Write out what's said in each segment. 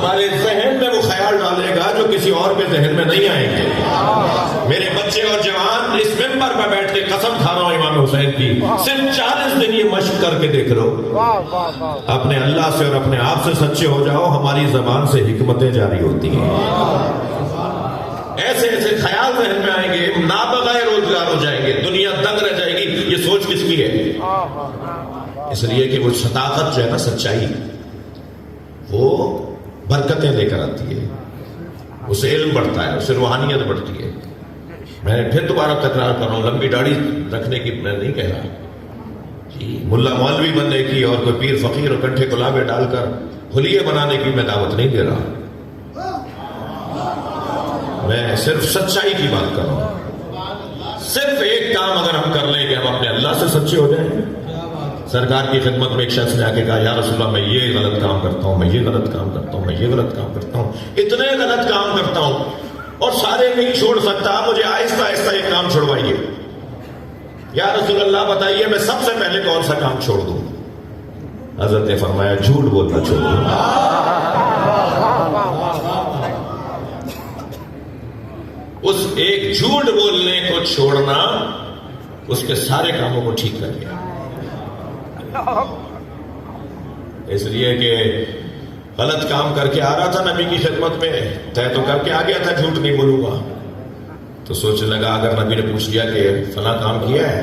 ہمارے ذہن میں وہ خیال ڈالے گا جو کسی اور کے ذہن میں نہیں آئیں گے. میرے بچے اور جوان اس ممبر پر بیٹھ کے قسم کھا رہا ہوں امام حسین کی، صرف 40 دن یہ مشق کر کے دیکھ لو، اپنے اللہ سے اور اپنے آپ سے سچے ہو جاؤ، ہماری زبان سے حکمتیں جاری ہوتی ہیں. ایسے ایسے خیال ذہن میں آئیں گے، نابغہ روزگار ہو جائیں گے، دنیا دنگ رہ جائے گی. یہ سوچ کس کی ہے؟ اس لیے کہ وہ صداقت جو ہے نا، سچائی، وہ برکتیں لے کر آتی ہے، اسے علم بڑھتا ہے، اسے روحانیت بڑھتی ہے. میں پھر دوبارہ تکرار کر رہا ہوں، لمبی داڑھی رکھنے کی میں نہیں کہہ رہا جی، ملا مولوی بننے کی اور کوئی پیر فقیر اور کٹھے گلابے ڈال کر حلیے بنانے کی میں دعوت نہیں دے رہا. میں صرف سچائی کی بات کر رہا ہوں. صرف ایک کام اگر ہم کر لیں کہ ہم اپنے اللہ سے سچے ہو جائیں. سرکار کی خدمت میں ایک شخص نے آ کے کہا، یا رسول اللہ میں یہ غلط کام کرتا ہوں، میں یہ غلط کام کرتا ہوں، میں یہ غلط کام کرتا ہوں، اتنے غلط کام کرتا ہوں اور سارے نہیں چھوڑ سکتا، مجھے آہستہ آہستہ ایک کام چھوڑوائیے. یا رسول اللہ بتائیے میں سب سے پہلے کون سا کام چھوڑ دوں؟ حضرت نے فرمایا جھوٹ بولنا چھوڑ دوں. اس ایک جھوٹ بولنے کو چھوڑنا اس کے سارے کاموں کو ٹھیک کر دیا. اس لیے کہ غلط کام کر کے آ رہا تھا نبی کی خدمت میں، طے تو کر کے آ گیا تھا جھوٹ نہیں بولوں گا. تو سوچنے لگا اگر نبی نے پوچھ لیا کہ فلاں کام کیا ہے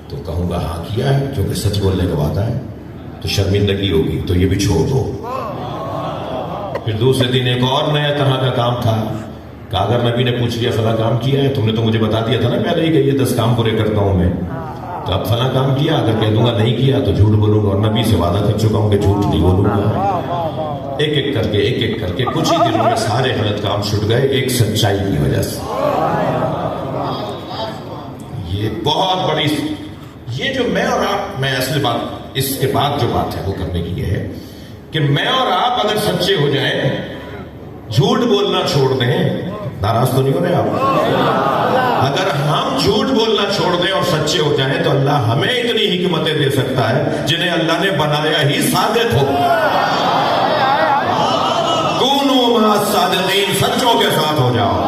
تو کہوں گا ہاں کیا ہے، کیونکہ سچ بولنے کا وعدہ ہے، تو شرمندگی ہوگی، تو یہ بھی چھوڑ دو. پھر دوسرے دن ایک اور نیا طرح کا کام تھا کہ اگر نبی نے پوچھ لیا فلاں کام کیا ہے، تم نے تو مجھے بتا دیا تھا نا پہلے ہی کہ یہ 10 کام پورے کرتا ہوں میں، تو اب فلاں کام کیا، اگر کہہ دوں گا نہیں کیا تو جھوٹ بولوں گا، اور نبی سے وعدہ کر چکا ہوں کہ جھوٹ نہیں بولوں گا. ایک ایک کر کے کچھ ہی دنوں میں سارے غلط کام چھوٹ گئے، ایک سچائی کی وجہ سے. یہ بہت بڑی، یہ جو میں اور آپ، میں اصل بات اس کے بعد جو بات ہے وہ کرنے کی یہ ہے کہ میں اور آپ اگر سچے ہو جائیں، جھوٹ بولنا چھوڑ دیں، ناراض تو نہیں ہو رہے آپ؟ اگر ہم جھوٹ بولنا چھوڑ دیں اور سچے ہو جائیں تو اللہ ہمیں اتنی حکمتیں دے سکتا ہے جنہیں اللہ نے بنایا ہی صادق ہو. کونوا مع الصادقین، سچوں کے ساتھ ہو جاؤ.